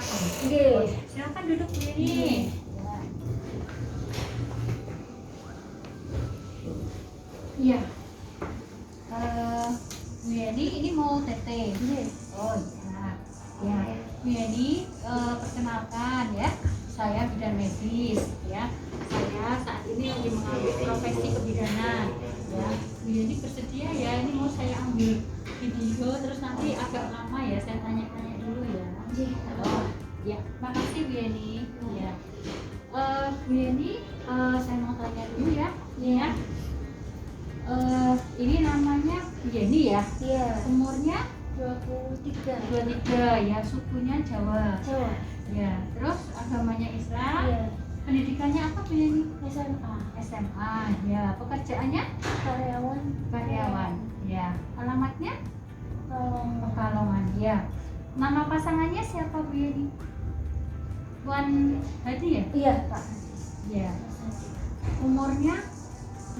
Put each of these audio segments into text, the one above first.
ceritakan. Oke. Silakan duduk Bu Yeni. Iya. Bu Yeni ini mau tete. Oh iya. Ya, Bu Yeni, perkenalkan ya. Saya bidan medis ya. Saya saat ini lagi mengambil profesi kebidanan. Ya, Bu Yeni bersedia ya. Ini mau saya ambil video terus nanti agak lama ya. Saya tanya-tanya dulu ya. Oh, ya, makasih Bu Yeni. Ya. Bu Yeni, saya mau tanya dulu ya. Ya. Ini namanya Bu Yeni ya. Iya. Umurnya 23. 23 ya, sukunya Jawa. Jawa. Ya, terus agamanya Islam. Iya. Pendidikannya apa Bu Yeni? SMA. SMA. Ya, pekerjaannya karyawan. Ya, alamatnya Pekalongan. Ya. Nama pasangannya siapa Bu Yeni? Tuan Hadi ya? Iya, Pak. Ya. Umurnya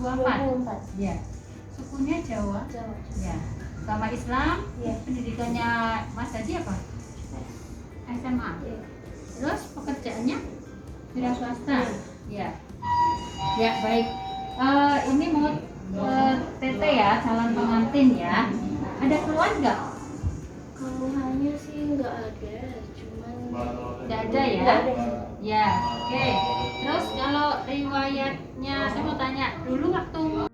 24. 24. Ya. Sukunya Jawa. Jawa. Ya. Agama Islam. Iya. Pendidikannya Mas Hadi apa? SMA. Iya. Terus pekerjaannya wira swasta. Ya. Ya, baik. Ini mau tete ya, calon pengantin ya. Ada keluhan nggak? Keluhannya sih nggak ada, cuman Nggak ada ya? nggak ada. Ya, oke. Terus kalau riwayatnya, saya mau tanya dulu waktu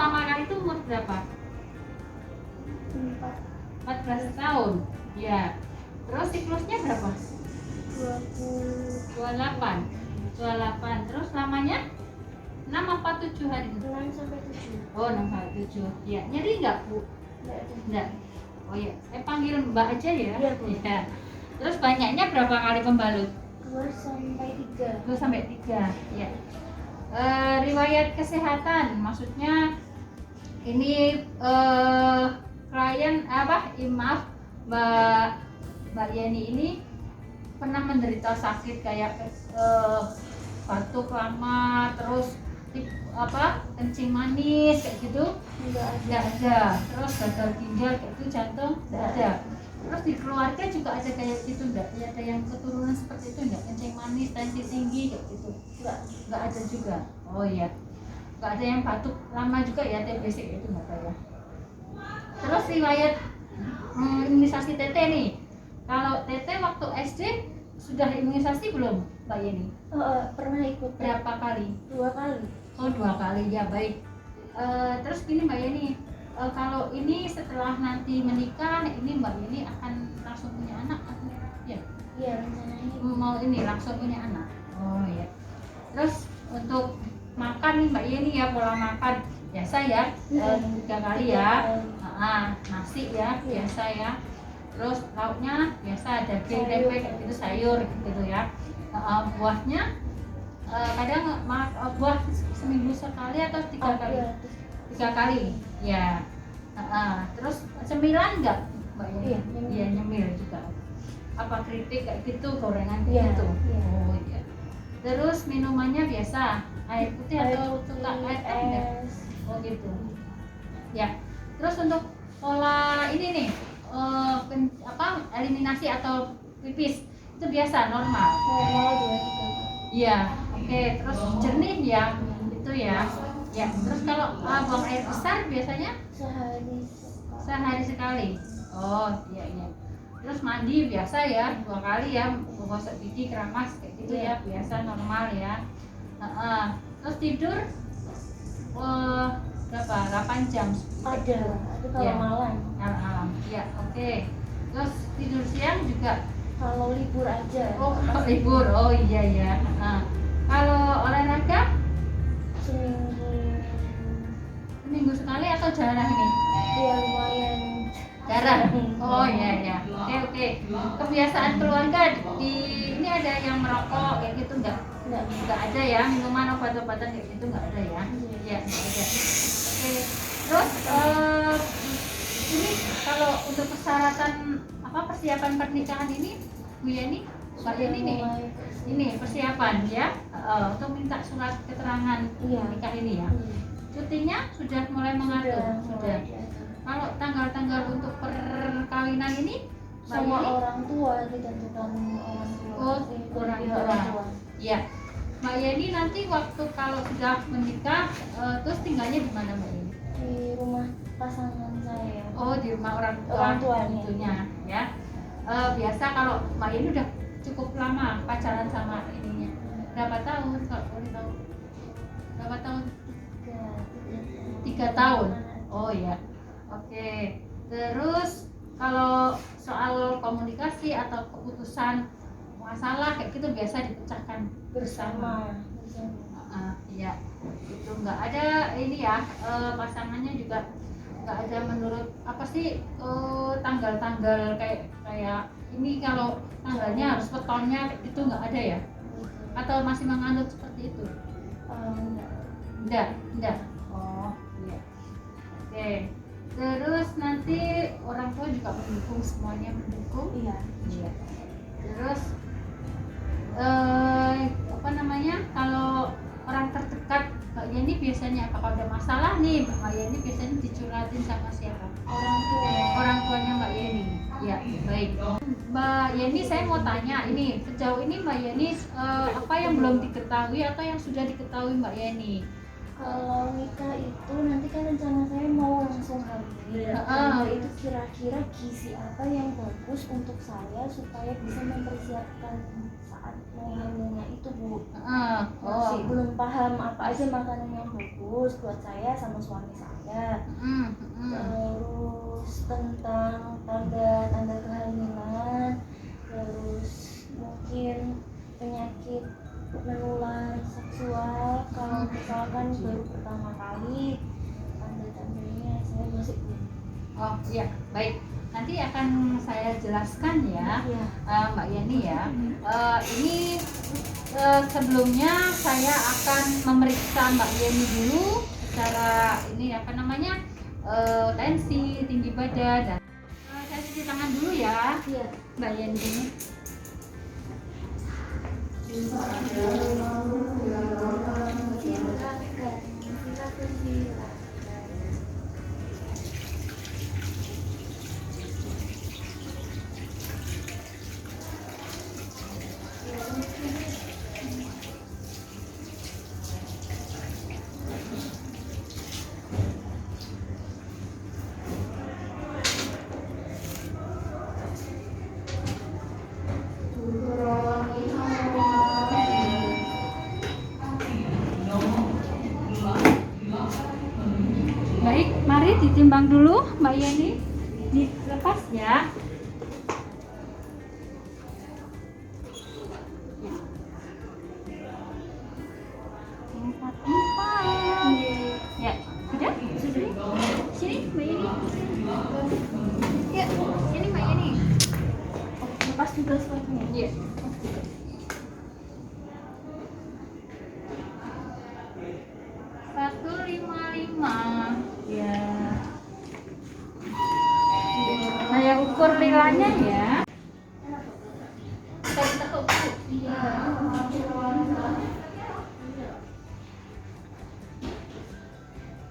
pertama kali itu umur berapa? 14 tahun. Ya. Terus siklusnya berapa? 28. 28. Terus lamanya 6 apa 7 hari? 6 sampai 7. Oh, 6 sampai 7. Ya, nyeri enggak, Bu? Enggak. Oh ya, panggil Mbak aja ya. Iya, Bu. Ya. Terus banyaknya berapa kali pembalut? 2 sampai 3. 2 sampai 3. Ya. Riwayat kesehatan, maksudnya ini klien maaf, Mbak Yeni ini pernah menderita sakit kayak batuk lama, terus kencing manis kayak gitu? Enggak ada. Terus gagal ginjal kayak itu, jantung enggak ada. Terus di keluarga juga ada kayak gitu enggak? Ya, ada yang keturunan seperti itu enggak? Kencing manis, tensi tinggi kayak gitu? Enggak ada juga. Oh iya. Enggak ada yang batuk lama juga ya, TBC itu enggak ada ya. Terus riwayat imunisasi TT nih. Kalau TT waktu SD sudah imunisasi belum, Mbak Yeni? Pernah ikut. Berapa kali? 2 kali. Oh, 2 kali ya, baik. Terus gini Mbak Yeni, kalau ini setelah nanti menikah, ini Mbak Yeni akan langsung punya anak atau ya? Iya, rencananya. Mau ini langsung punya anak. Oh ya. Terus untuk makan nih Mbak Yeni ya, pola makan biasa ya, 3 kali ya. Nasi ya biasa ya. Terus lauknya biasa, daging, tempe kayak gitu, sayur gitu ya. Buahnya kadang buah seminggu sekali atau 3 kali? 3 kali ya. Terus cemilan enggak Mbak Yeni? Iya, nyemil juga. Apa keripik kayak gitu, gorengan kayak gitu? Oh iya. Terus minumannya biasa air putih atau suka air teh enggak? Oh gitu ya. Terus untuk pola ini nih eliminasi atau pipis itu biasa normal? Iya, oke. Terus jernih ya, itu ya. Ya, terus kalau buang air besar biasanya sehari sekali. Oh, iya iya. Terus mandi biasa ya, 2 kali ya, gosok gigi, keramas kayak gitu ya, biasa normal ya. Terus tidur berapa? 8 jam? Ada kalau malam. Malam. Ya, oke. Terus tidur siang juga? Kalau libur aja. Oh, libur. Oh iya ya. Kalau olahraga? Seminggu sekali atau jarang nih? Ya lumayan. Jarang. Oh iya ya. Oke. Kebiasaan keluarga di ini ada yang merokok kayak gitu enggak? Enggak ada ya. Minuman, obat-obatan kayak gitu enggak ada ya? Iya, enggak ada. Oke. Terus ini kalau untuk persyaratan persiapan pernikahan ini Bu Yeni, Mbak Yeni nih, ini persiapan ya, untuk minta surat keterangan nikah ini ya. Cutinya sudah mulai mengatur? Sudah. Kalau tanggal-tanggal untuk perkawinan ini sama orang tua ditentukan orang tua. Oh, orang tua. Ya, Mbak Yeni nanti waktu kalau sudah menikah, terus tinggalnya di mana Mbak Yeni? Di rumah pasangan saya. Oh, di rumah orang tua tentunya ya. Biasa kalau Mbak Yeni udah cukup lama pacaran sama ininya. Berapa tahun kalau boleh tahu? Berapa tahun? 3 tahun. Oh ya. Oke. Terus kalau soal komunikasi atau keputusan masalah kayak gitu biasa dipecahkan bersama. Iya. Itu nggak ada ini ya, pasangannya juga nggak ada menurut tanggal-tanggal kayak ini kalau tanggalnya harus wetonnya kayak gitu nggak ada ya? Atau masih menganut seperti itu? Enggak. Oh iya. Oke. Terus nanti orang tua juga mendukung, semuanya mendukung? Iya. Terus kalau orang terdekat Mbak Yeni biasanya kalau ada masalah nih Mbak Yeni biasanya dicurhatin sama siapa? Orang tuanya Mbak Yeni. Ya, baik. Mbak Yeni, saya mau tanya ini, sejauh ini Mbak Yeni apa yang belum diketahui atau yang sudah diketahui Mbak Yeni Kalau nikah itu nanti kan rencana saya mau langsung hamil. Itu kira-kira gizi apa yang bagus untuk saya supaya bisa mempersiapkan saat mau hamilnya itu, Bu. Masih belum paham apa aja makanan yang bagus buat saya sama suami saya. Terus tentang tanda-tanda kehamilan, terus mungkin penyakit menular seksual kalau misalkan baru pertama kali, tanda-tandanya saya masih belum. Oh iya, baik. Nanti akan saya jelaskan ya, Mbak Yani ya. Ini sebelumnya saya akan memeriksa Mbak Yani dulu secara ini apa namanya tensi, tinggi badan dan saya cuci tangan dulu ya, Mbak Yani. Baik, mari ditimbang dulu Mbak Yani. Dilepas ya. Ya, sudah? Sini Mbak Yani. Ya, sini Mbak Yani. Lepas juga sepatunya. Iya. Satu lima lima. Ya. Saya ukur lilanya ya. Saya tekuk.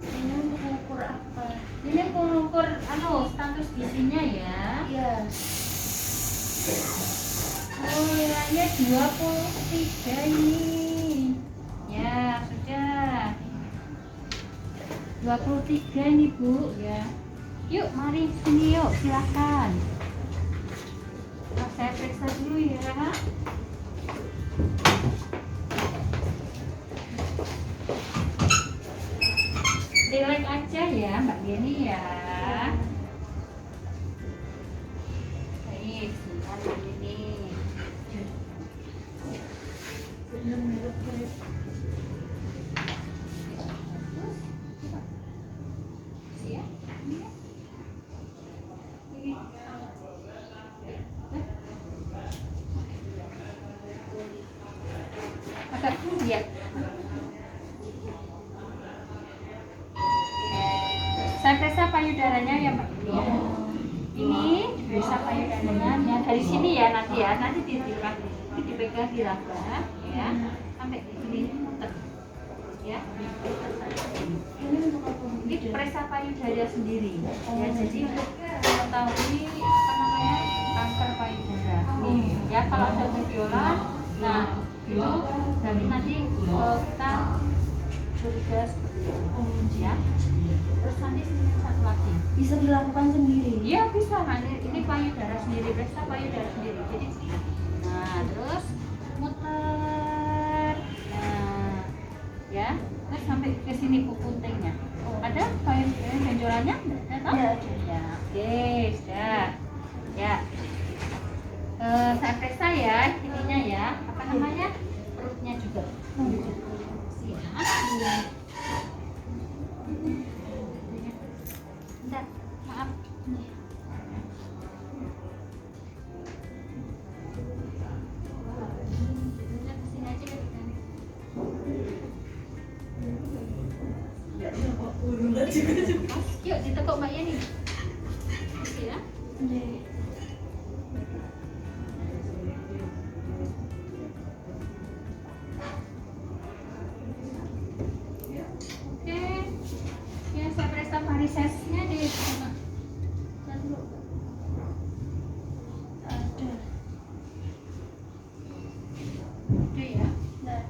Ini untuk mengukur apa? Ini mengukur status gizinya ya. Iya. Oh, nilainya 23 ini. Ya, sudah. 23 ini, Bu, ya. Yuk, mari sini yuk, silakan. Nah, saya periksa dulu ya. Relax aja ya, Mbak Yeni ya. Baik, sebentar Mbak Yeni. Ya. Agak ya. Saya periksa payudaranya ya Mbak. Ya. Ini periksa payudaranya. Ya, dari sini ya nanti dipegang di laba ya sampai di sini muter. Ya. Ini periksa payudara sendiri. Ya, jadi untuk mengetahui apa namanya kanker payudara. Nih, ya kalau ada gejolak, nah itu dari nanti kita curiga seperti itu ya. Terus nanti sini satu lagi Bisa dilakukan sendiri. iya bisa nanti ini payudara sendiri, periksa payudara sendiri. Jadi nah terus muter ya terus sampai ke sini putingnya. Ada payudara benjolannya ada ya. Oke sudah ya. Saya periksa ya ininya ya apa namanya perutnya juga. Siap. Bentar, maaf. Kesini aja kan. Yuk ditekuk Mbak Yani. Oke ya. Oke. Ya saya periksa varisesnya di sana. Ada. Oke ya. Nah,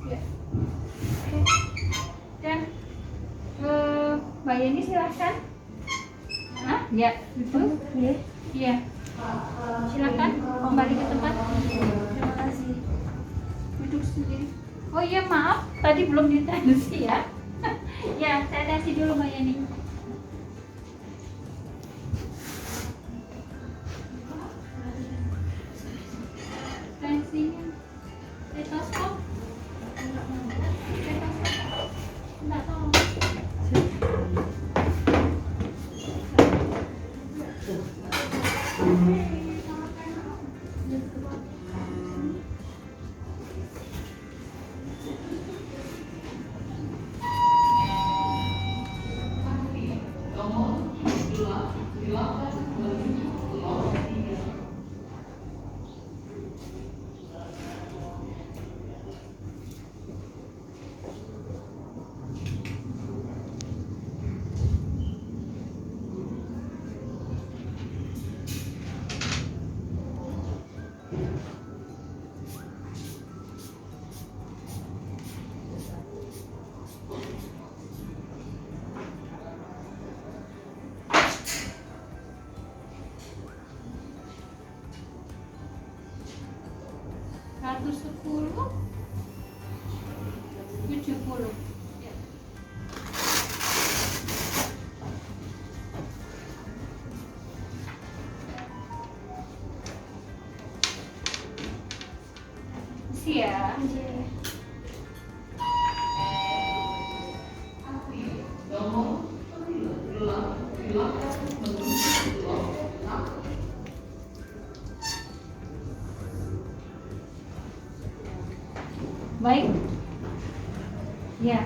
Ya. Oke. Dan Yeni silahkan. Ya, duduk. Iya. Iya. Silakan kembali ke tempat. Terima kasih. Duduk sendiri. Oh iya, maaf, tadi belum ditensi ya. Ya, saya tensi dulu Mbak Yeni. Tensinya stetoskop. Stetoskop. Enggak tahu. Seratus 10 70. Ya. Isi ya. Baik. Ya.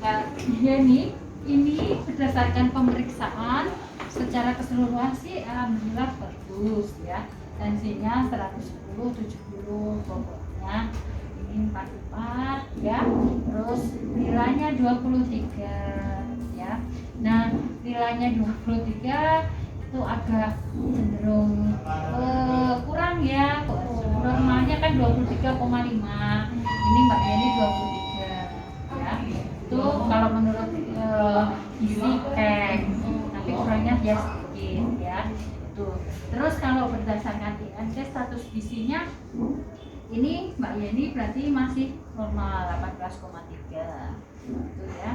Mbak Yeni, ini berdasarkan pemeriksaan secara keseluruhan sih alhamdulillah bagus ya. Tensinya 110 70 pokoknya. Ini 44 ya. Terus nilainya 23 ya. Nah, nilainya 23 itu agak cenderung kurang ya. Normalnya kan 23,5. Ini Mbak Yeni 23 ya. Itu kalau menurut isi cek, tapi kurangnya dia sedikit ya. Itu. Terus kalau berdasarkan IMC status gizinya ini Mbak Yeni berarti masih normal 18,3 itu ya.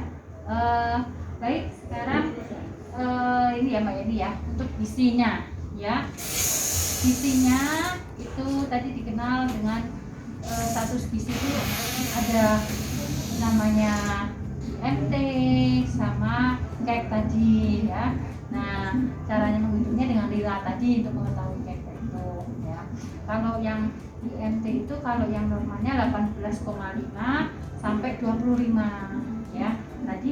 Baik, sekarang ini ya Mbak Yeni ya untuk gizinya ya. Gizinya itu tadi dikenal dengan status gizi itu ada namanya IMT sama cek tadi ya. Nah, caranya menghitungnya dengan lila tadi untuk mengetahui cek itu ya. Kalau yang IMT itu kalau yang normalnya 18,5 sampai 25 ya. Tadi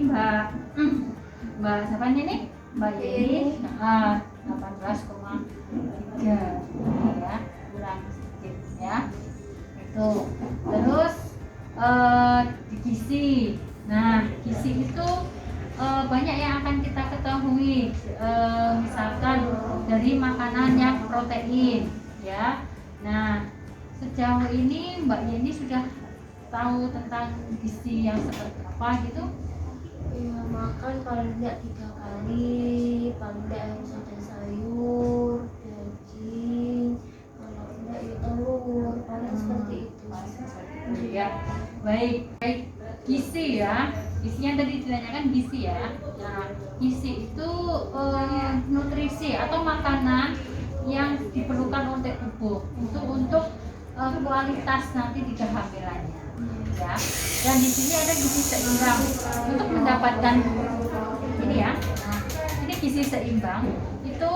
Mbak siapa nih? Mbak Yeni 18,3 ya, kurang sedikit ya. Itu. Terus di gizi. Nah, gizi itu banyak yang akan kita ketahui, misalkan dari makanan yang protein ya. Nah, sejauh ini Mbak Yeni sudah tahu tentang gizi yang seperti apa gitu? Ya, makan paling tidak 3 kali, paling tidak harus ada sayur, daging, kalau tidak ya telur, paling seperti itu. Ya, baik gizi ya. Gizinya tadi ditanyakan gizi ya. Nah, gizi itu nutrisi atau makanan yang diperlukan oleh tubuh untuk kualitas nanti di kehamilannya ya. Dan di sini ada gizi seimbang untuk mendapatkan ini ya. Nah, ini gizi seimbang itu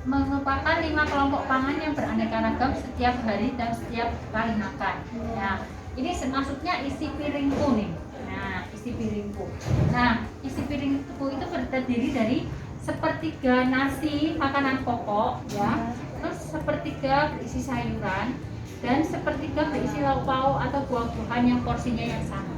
merupakan 5 kelompok pangan yang beraneka ragam setiap hari dan setiap kali makan. Nah, ini maksudnya isi piringku nih. Nah, isi piringku. Nah, isi piringku itu terdiri dari sepertiga nasi makanan pokok ya, terus sepertiga berisi sayuran dan sepertiga berisi lauk pauk atau buah-buahan yang porsinya yang sama.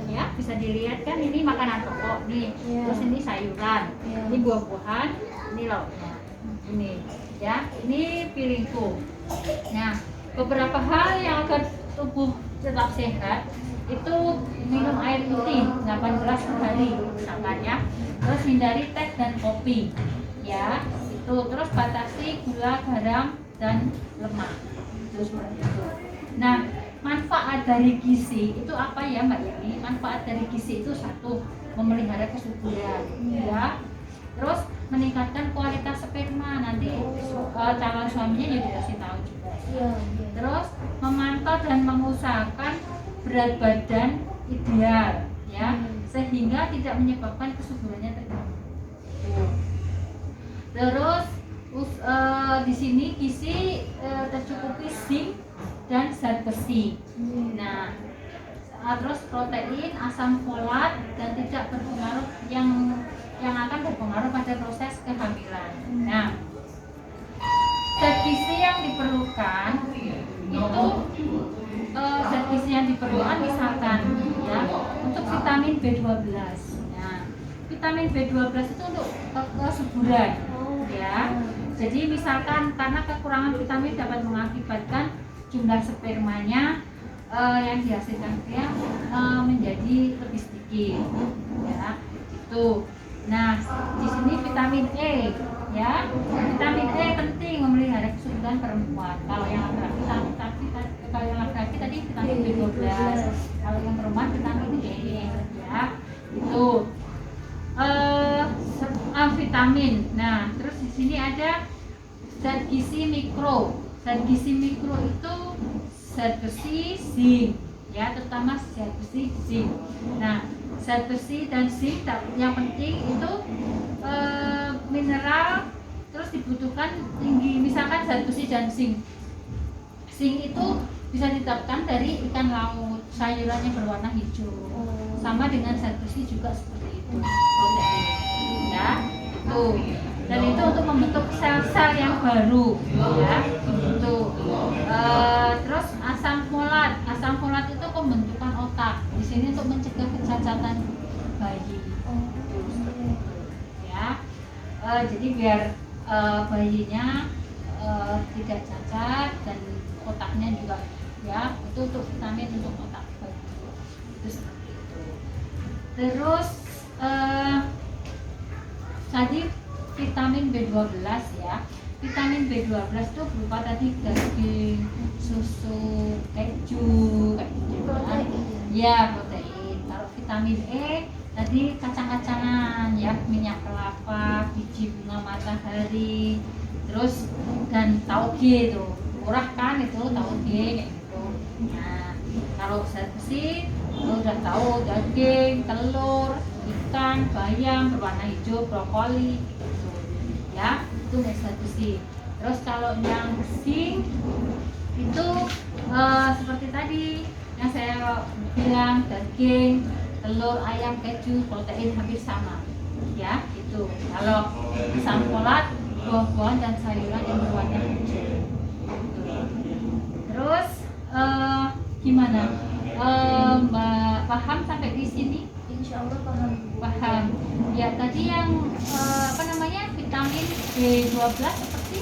Ya, bisa dilihat kan ini makanan pokok nih, terus ini sayuran, ini buah-buahan, ini lauknya. Ini ya, ini piringku. Nah, beberapa hal yang agar tubuh tetap sehat itu minum air putih 8 gelas per hari misalkan ya. Terus hindari teh dan kopi ya, itu. Terus batasi gula, garam dan lemak, terus seperti itu. Nah, manfaat dari gizi itu apa ya Mbak Yani? Manfaat dari gizi itu satu, memelihara kesuburan ya. Terus meningkatkan kualitas sperma, nanti calon suaminya juga dikasih tahu juga. Iya. Terus memantau dan mengusahakan berat badan ideal ya, sehingga tidak menyebabkan kesuburannya terganggu. Terus di sini gizi tercukupi zinc dan zat besi. Nah, terus protein, asam folat, dan tidak berpengaruh yang akan berpengaruh pada proses kehamilan. Nah, zat gizi yang diperlukan itu zat gizi yang diperlukan misalkan ya untuk vitamin B12. Nah, vitamin B12 itu untuk kesuburan ya. Jadi misalkan karena kekurangan vitamin dapat mengakibatkan jumlah spermanya yang dihasilkan dia menjadi lebih sedikit ya, itu. Nah, di sini vitamin E ya, vitamin E penting memelihara kesuburan perempuan. Kalau yang laki-laki tadi vitamin B12, kalau yang perempuan vitamin E ya, itu. Vitamin. Nah, terus di sini ada zat gizi mikro. Zat gizi mikro itu zat besi, zinc ya, terutama zat besi, zinc. Nah, zat besi dan zinc yang penting itu mineral, terus dibutuhkan tinggi. Misalkan zat besi dan zinc itu bisa didapatkan dari ikan laut, sayurannya berwarna hijau. Sama dengan zat besi juga seperti itu, protein ya, itu. Dan itu untuk membentuk sel-sel yang baru ya, itu. Terus asam folat itu pembentukan otak. Di sini untuk mencegah kecacatan bayi ya. Jadi biar bayinya tidak cacat dan otaknya juga ya, itu untuk vitamin untuk otak bayi itu seperti itu. Terus tadi vitamin B12 ya. Vitamin B12 itu berupa tadi daging, susu, keju, kayak gitu kan. Ya, protein. Kalau vitamin E tadi kacang-kacangan ya, minyak kelapa, biji bunga matahari, terus dan tauge itu. Murah kan itu tauge kayak gitu. Nah, kalau zat besi udah tahu, daging, telur, ikan, bayam berwarna hijau, brokoli gitu ya, itu zat besi. Terus kalau yang zinc itu seperti tadi yang saya bilang, daging, telur, ayam, keju, protein hampir sama ya, itu. Kalau asam folat, buah-buahan dan sayuran yang berwarna hijau. Terus gimana? Mbak paham sampai di sini? Insya Allah paham. Ya, tadi yang vitamin B12 seperti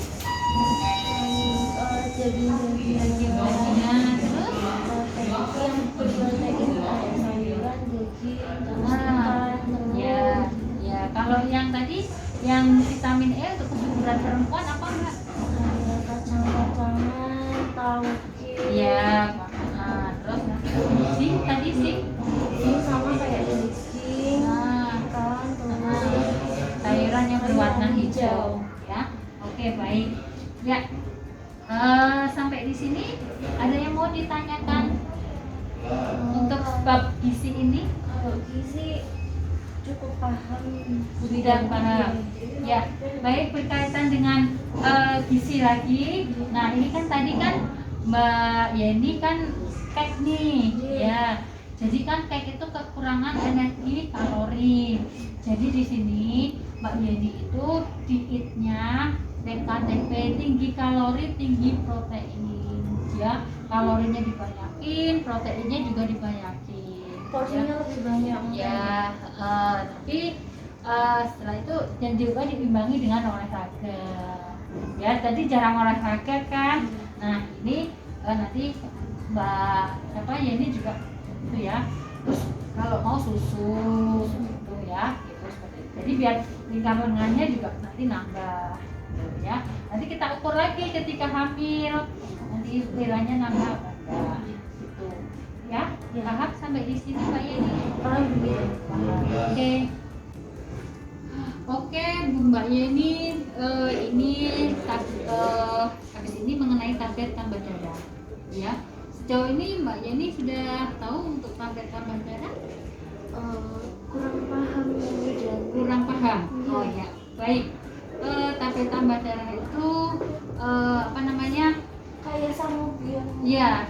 daging-dagingan, terus yang berprotein kayak sayuran, daging, terus ya. Kalau yang tadi yang vitamin E untuk kesuburan perempuan apa enggak? Kacang-kacangan, tauge. Ya, terus zinc tadi zinc Sama kayak daging, ikan, telur, sayuran yang berwarna hijau ya. Oke, baik ya. Sampai di sini ada yang mau ditanyakan untuk bab gizi ini? Kalau gizi cukup paham. Sudah paham ya. Baik, berkaitan dengan gizi lagi. Nah, ini kan tadi kan Mbak Yeni kan cake nih ya. Jadi kan cake itu kekurangan energi kalori. Jadi di sini Mbak Yeni itu dietnya TKTP, tinggi kalori, tinggi protein ya. Kalorinya dibanyakin, proteinnya juga dibanyakin. Porsinya lebih banyak ya. Tapi setelah itu dan juga diimbangi dengan olahraga ya. Tadi jarang olahraga kan. Nah, ini nanti Mbak Yeni juga itu ya. Terus kalau mau susu gitu ya, gitu seperti itu. Jadi biar lingkar lengannya juga nanti nambah gitu ya. Nanti kita ukur lagi ketika hamil, nanti nilainya nambah apa enggak gitu ya. Paham sampai di sini Mbak Yeni? Paham Bu. Oke. Oke, Bu Mbak Yeni, ini habis ini mengenai tablet tambah darah, ya. Sejauh ini Mbak Yeni sudah tahu untuk tablet tambah darah? Kurang paham Bu dan Kurang paham. Iya. Oh ya, baik. Tablet tambah darah itu apa namanya? kayak Sangobion. Iya,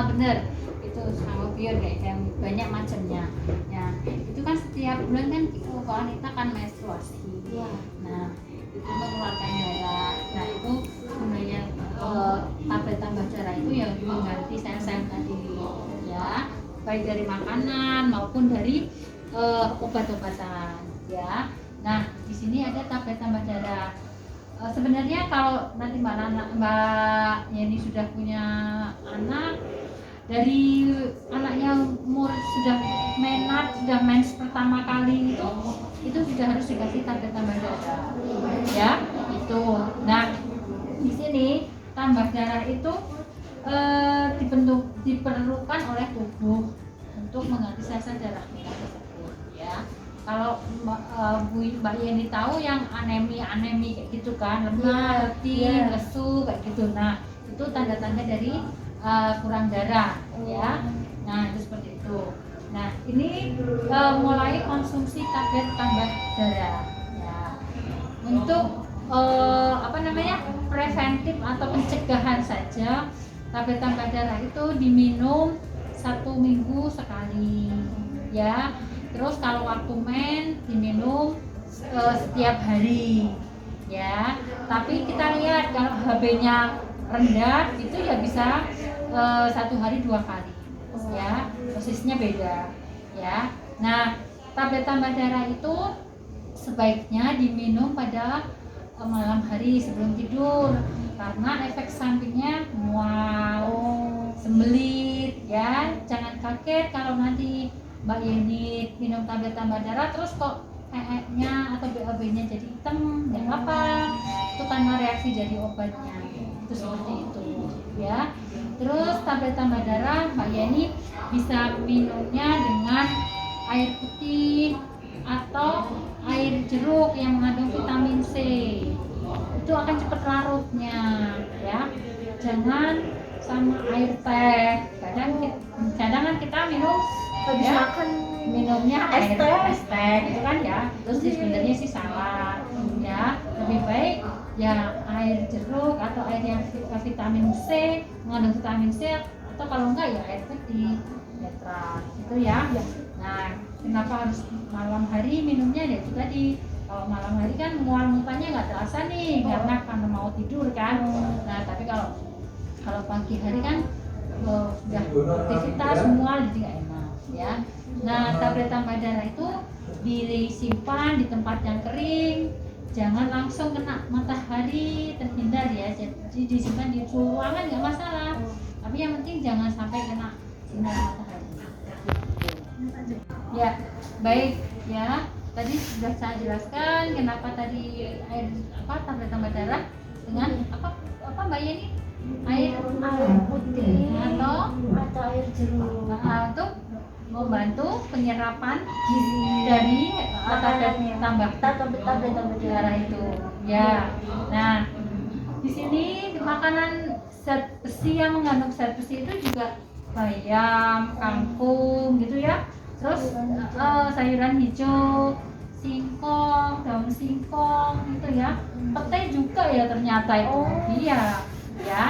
benar. Itu sangobion kayak yang banyak macamnya. Ya, itu kan setiap bulan kan wanita kan menstruasi. Iya. Nah, itu mengeluarkan darah. Nah, itu sebenarnya tablet tambah darah itu yang mengganti sel-sel tadi, ya, baik dari makanan maupun dari obat-obatan, ya. Nah, di sini ada tablet tambah darah. Sebenarnya kalau nanti Mbak Yeni sudah punya anak, dari anaknya umur sudah menat, sudah mens pertama kali itu sudah harus dikasih tablet tambah darah, ya itu. Nah, di sini tambah darah itu diperlukan oleh tubuh untuk mengganti sel-sel darah merah tersebut, ya. Kalau Mbak Yeni tahu yang anemi kayak gitu kan, lemah, letih, lesu kayak gitu. Nah, itu tanda-tanda dari kurang darah, ya. Nah, itu seperti itu. Nah, ini mulai konsumsi tablet tambah darah, ya. Untuk preventif atau pencegahan saja, tablet tambah darah itu diminum 1 minggu sekali, ya. Terus kalau waktu men diminum setiap hari, ya. Tapi kita lihat kalau HB-nya rendah itu ya bisa 1 hari 2 kali, ya. Dosisnya beda, ya. Nah, tablet tambah darah itu sebaiknya diminum pada malam hari sebelum tidur karena efek sampingnya mual, sembelit, ya. Jangan kaget kalau nanti Mbak Yeni minum tablet tambah darah terus kok nya atau BAB-nya jadi hitam, nggak apa, itu karena reaksi dari obatnya, itu seperti itu, ya. Terus tablet tambah darah Mbak Yeni bisa minumnya dengan air putih atau air jeruk yang mengandung vitamin C, itu akan cepat larutnya, ya. Jangan sama air teh. Kadang kan kita minum Habis ya, makan minumnya es teh gitu kan, ya. Terus sebenarnya sih salah, ya. Lebih baik ya air jeruk atau air yang vitamin C, mengandung vitamin C, atau kalau enggak ya air putih netral itu, ya. Nah, kenapa harus malam hari minumnya? Ya itu tadi, kalau malam hari kan mual mukanya nggak terasa nih karena mau tidur kan. Nah, tapi kalau pagi hari kan sudah aktivitas semua jadi nggak enak, ya. Nah, tablet tambah darah itu disimpan di tempat yang kering, jangan langsung kena matahari, terhindar, ya. Jadi disimpan di ruangan nggak masalah, tapi yang penting jangan sampai kena sinar matahari. Ya, baik, ya. Tadi sudah saya jelaskan kenapa tadi tablet tambah darah dengan apa Mbak Yeni? Air putih atau air jeruk untuk membantu penyerapan gizi dari tablet tambah darah itu, ya. Nah, di sini makanan zat besi yang mengandung zat besi itu juga bayam, kangkung gitu, ya. Terus sayuran hijau, singkong, daun singkong gitu, ya. Petai juga ya ternyata itu. Iya, ya.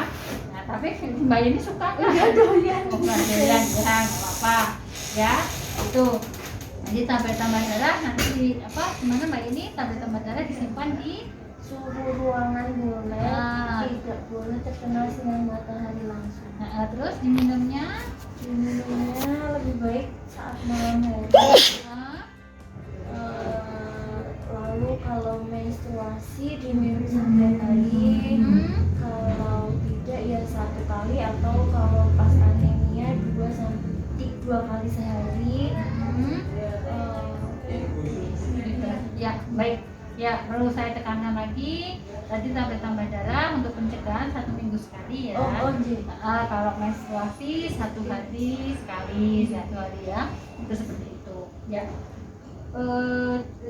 Nah, tapi Mbak Yeni suka nggak? doyan. Doyan, ya, nggak apa-apa, ya. Itu. Jadi tablet tambah darah nanti gimana Mbak Yeni? Tablet tambah darah disimpan di Suhu ruangan boleh, tidak boleh terkena sinar matahari langsung. Nah, terus diminumnya lebih baik saat malam hari. Lalu kalau menstruasi diminum setiap hari. Kalau tidak ya 1 kali, atau kalau pas anemia 2 sampai kali sehari. Ya, baik. Ya, perlu saya tekankan lagi. Tadi tablet tambah darah untuk pencegahan 1 minggu sekali ya. Kalau menstruasi 1 hari sekali, 1 hari ya. Itu seperti itu. Ya.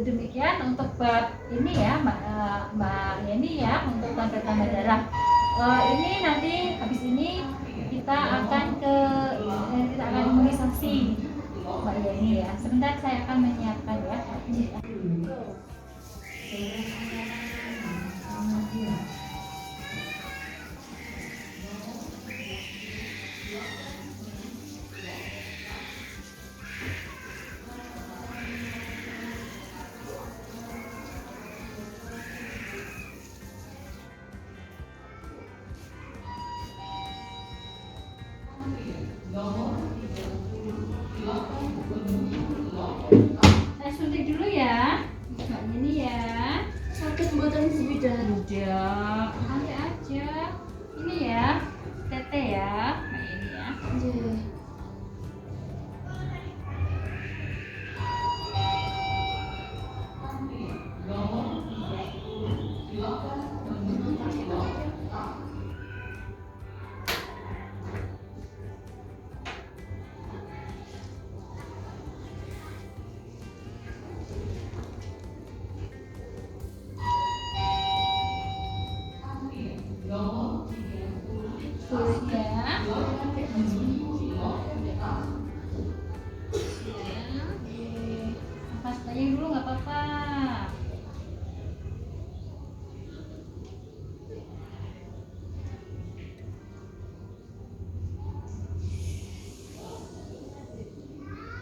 Demikian untuk bab ini ya, Mbak Yeni ya, untuk tablet tambah darah. Ini nanti habis ini kita akan imunisasi Mbak Yeni ya. Sebentar saya akan menyiapkan ya. Saya suntik dulu ya, Mbak Yeni ya. Sakit buatan sebidan. Udah, nanti aja. Ini ya, tete ya, Mbak Yeni ya. Pas tanya dulu nggak apa-apa.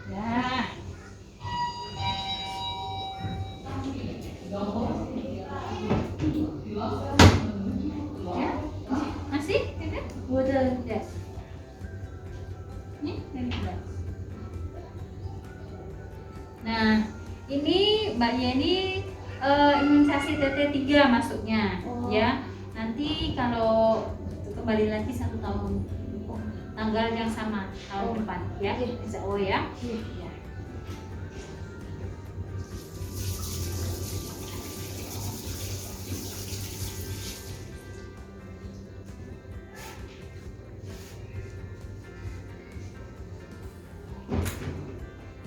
Ya. Ya, masih? Tidak? Udah. Ya. Ini udah. Nah, ini Mbak Yeni imunisasi TT3 masuknya ya. Nanti kalau kembali lagi 1 tahun tanggal yang sama tahun depan ya. Bisa ya. Ya.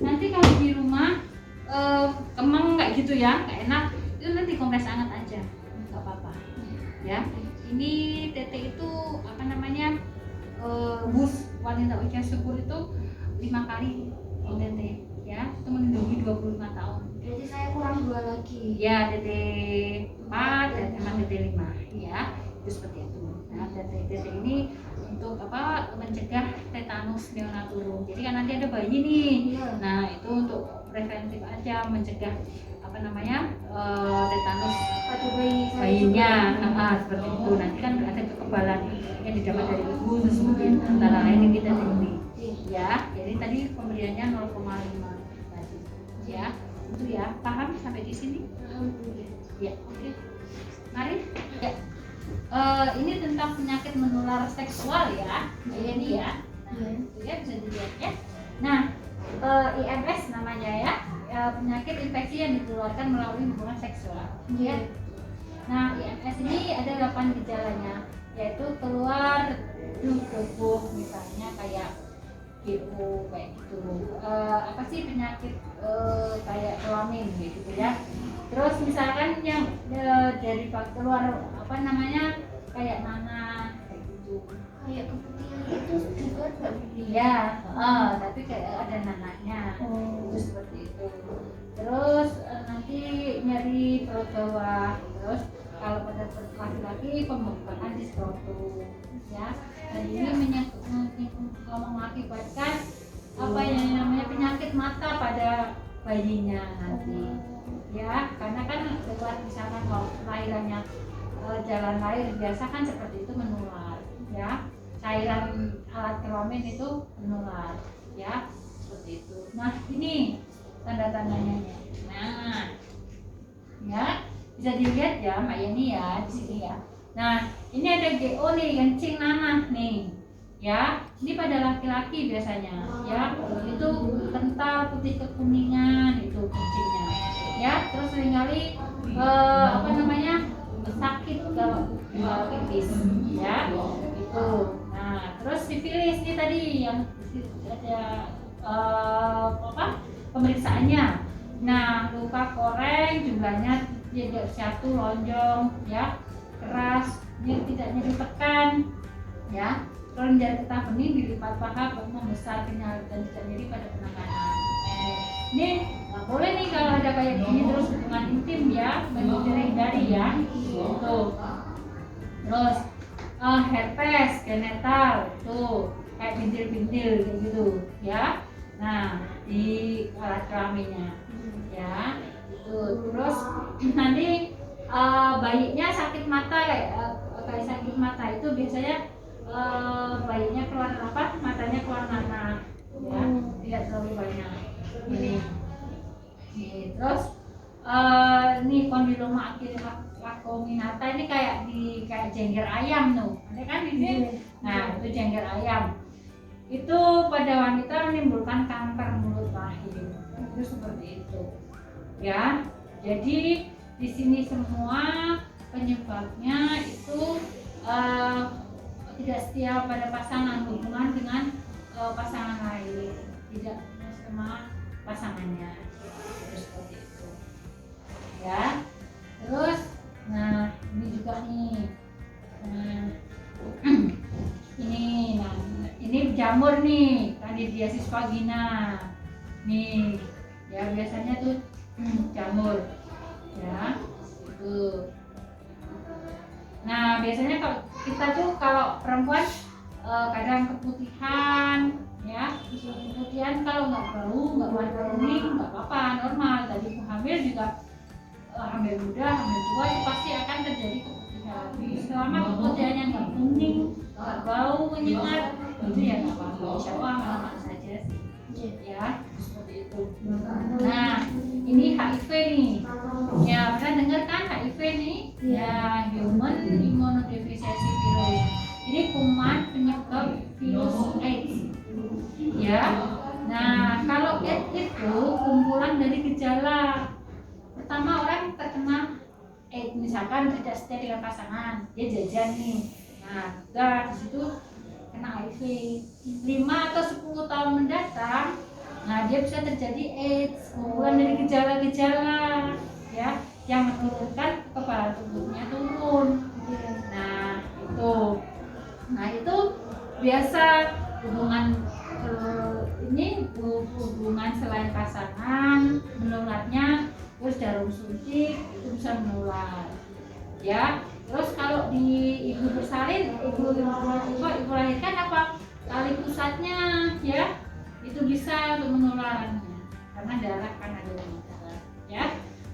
Nanti kalau di rumah kemang nggak gitu ya, nggak enak, itu nanti kompres hangat aja, nggak apa-apa ya. Ini tete itu apa namanya, bus wanita usia subur itu 5 kali tete ya, itu melindungi 25 tahun. Berarti saya kurang 2 lagi. Ya, tete 4 dan emang tete 5 ya, itu seperti itu. Nah, tete ini untuk apa, mencegah tetanus neonatum. Jadi kan nanti ada bayi nih. Nah, itu untuk preventif aja, mencegah apa namanya, tetanus Pada bayinya. Seperti itu. Nanti kan ada kekebalan yang didapat dari ibu tersebut, antara lain yang kita tinggi ya. Jadi tadi pemberiannya 0,5 tadi ya. Itu ya, paham sampai di sini? Ya, oke. Mari ya. Ini tentang penyakit menular seksual ya, ini ya. Itu ya, bisa dilihat ya. Nah, IMS namanya ya, penyakit infeksi yang ditularkan melalui hubungan seksual. Ya. Nah, IMS ini ada 8 gejalanya, yaitu keluar tubuh, misalnya kayak GU kayak gitu. Apa sih penyakit kayak kelamin gitu ya. Terus misalkan yang dari keluar apa namanya, kayak nanah kayak gitu. Kayak keputihan itu juga nggak boleh. Ya, tapi kayak ada nanahnya. Itu seperti itu. Terus nanti nyeri perut bawah. Terus kalau pada laki-laki pembengkakan di skrotum ya. Dan ini mengakibatkan apa yang namanya penyakit mata pada bayinya nanti. Ya, karena kan keluar misalkan kalau lahirannya jalan lahir biasa kan seperti itu menular ya, cairan alat kelamin itu menular ya, seperti itu. Nah, ini tanda-tandanya. Nah, ya bisa dilihat ya Mbak Yeni ya di sini ya. Nah, ini ada GO nih, kencing nanah nih ya. Ini pada laki-laki biasanya, ya. Itu kental putih kekuningan itu kencingnya, ya. Terus seringkali sakit kalau pipis, ya. Itu. Nah, terus sifilis nih tadi yang ada pemeriksaannya. Nah, luka koreng jumlahnya tidak satu, lonjong, ya, keras, tidak ditekan, ya. Kalau menjadi getah bening dilipat paha, membesar, kenyal dan tidak nyeri pada penanganan. Ini nggak boleh nih kalau ada kayak gini terus hubungan intim, ya, menghindari ya. Tuh. Terus herpes genital tuh kayak bintil-bintil kayak gitu, ya. Nah, di alat kelaminnya, ya. Itu. Terus nanti bayinya sakit mata kayak sakit mata itu biasanya bayinya keluar matanya keluar nanah, ya, tidak terlalu banyak ini. Terus ini kondiloma lacuminata ini kayak jengger ayam tuh, ada kan di sini. Nah, itu jengger ayam. Itu pada wanita menimbulkan kanker mulut rahim. Itu seperti itu, ya. Jadi di sini semua penyebabnya itu tidak setia pada pasangan, hubungan dengan pasangan lain, tidak sama pasangannya. Terus seperti itu, ya. Terus, nah ini juga nih, ini jamur nih, Candidiasis vagina, nih, ya biasanya tuh jamur, ya, itu. Nah, biasanya kalau kita tuh kalau perempuan kadang keputihan, ya, keputihan kalau nggak bau, nggak warna kuning, nggak apa-apa, normal. Tadi hamil juga, hamil muda, hamil tua itu pasti akan terjadi keputihan. Selama keputihannya nggak kuning, nggak bau menyengat, itu ya nggak apa-apa. Insya Allah aman saja sih, ya, seperti itu. Nah, ini HIV nih, ya pernah dengar kan HIV nih? Ya, Human Immunodeficiency Virus. Ini kuman penyebab virus AIDS, ya. Nah, kalau AIDS itu kumpulan dari gejala. Pertama, orang terkena AIDS, misalkan tidak setia dengan pasangan, dia jajan nih. Nah, di situ kena HIV. 5 atau 10 tahun mendatang, nah dia bisa terjadi AIDS, kumpulan dari gejala-gejala, ya, yang menurunkan kekebalan tubuhnya turun. Nah itu biasa hubungan hubungan selain pasangan menularnya. Terus jarum suntik itu bisa menular, ya. Terus kalau di ibu bersalin, ibu melahirkan apa? Tali pusatnya, ya, itu bisa untuk menularnya karena darah kan ada darah, ya.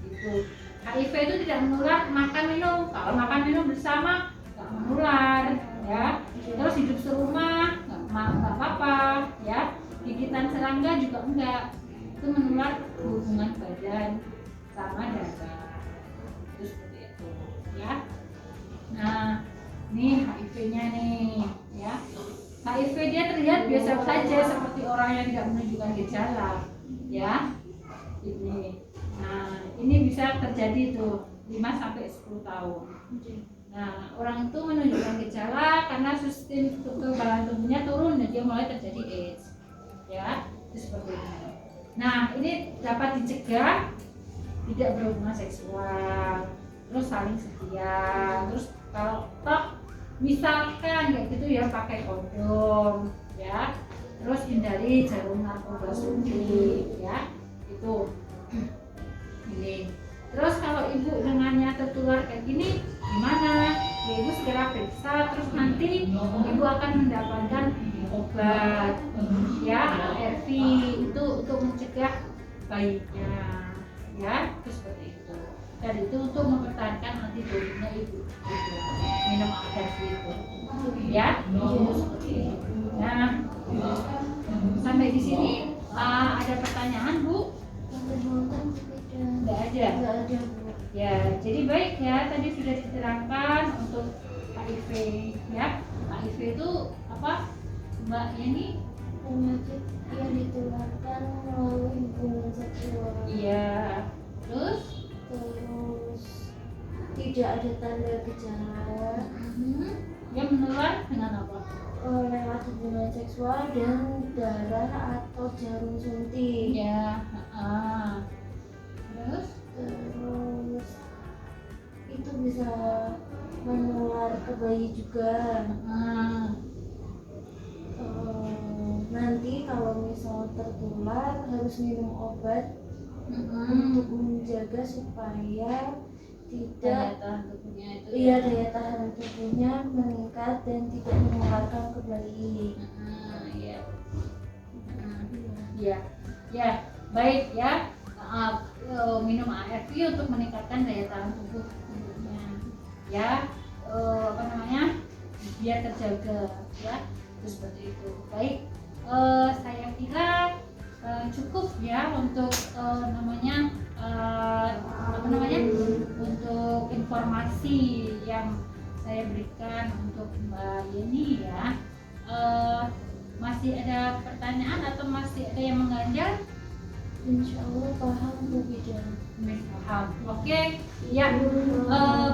Itu HIV itu tidak menular makan minum. Kalau makan minum bersama nggak menular, ya. Terus hidup serumah nggak apa-apa, ya. Gigitan serangga juga enggak, itu menular hubungan badan sama darah. Itu seperti itu, ya. Nah, ini HIV-nya nih, ya. HIV dia terlihat biasa saja seperti orang yang tidak menunjukkan gejala, ya. Ini. Nah, ini bisa terjadi tuh 5 sampai 10 tahun. Nah, orang itu menunjukkan gejala karena sistem kekebalan tubuhnya turun dan dia mulai terjadi AIDS, ya. Itu seperti ini. Nah, ini dapat dicegah tidak berhubungan seksual, terus saling setia, terus kalau toh misalkan kayak gitu ya pakai kondom, ya, terus hindari jarum narkoba suntik, ya, itu. Ini. Terus kalau ibu dengannya tertular kayak gini gimana? Ya, ibu segera periksa, terus nanti ibu akan mendapatkan obat, ya, ARV itu untuk mencegah bayinya, ya, itu seperti itu. Dan itu untuk mempertahankan antibodinya ibu minum ARV itu, ya, itu seperti itu. Nah, sampai di sini ada pertanyaan, Bu? Nggak ada. Ya, jadi baik ya, tadi sudah diterangkan untuk HIV, ya. HIV itu apa? Mbak Yani? Penyakit yang ditularkan melalui hubungan seksual. Iya. Terus? Terus tidak ada tanda gejala. Dia menular dengan apa? Lewat hubungan seksual dan darah atau jarum suntik. Iya. Terus? Terus itu bisa menular ke bayi juga. Nanti kalau misal tertular harus minum obat untuk menjaga supaya Daya tidak tahan tubuhnya itu. daya tahan tubuhnya meningkat dan tidak menularkan ke bayi. Iya. Iya. Ya, baik ya. Minum ARV untuk meningkatkan daya tahan tubuh tubuhnya. Ya, apa namanya? Biar terjaga ya. Terus seperti itu. Baik. Saya kira cukup ya untuk untuk informasi yang saya berikan untuk Mbak Yeni ya. Masih ada pertanyaan atau masih ada yang mengganjal? Insya Allah paham Bu Bidan. Paham. Oke, ya.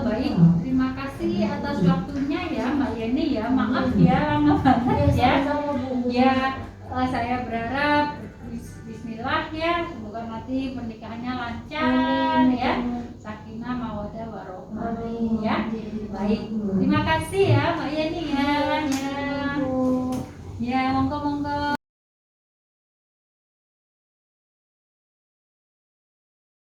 Baik. Terima kasih atas waktunya ya Mbak Yeni ya. Maaf ya lama banget ya. Sama-sama Bu. Ya, saya berharap Bismillah ya, semoga nanti pernikahannya lancar ya, sakinah mawaddah warahmah ya. Baik, terima kasih ya Mbak Yeni ya.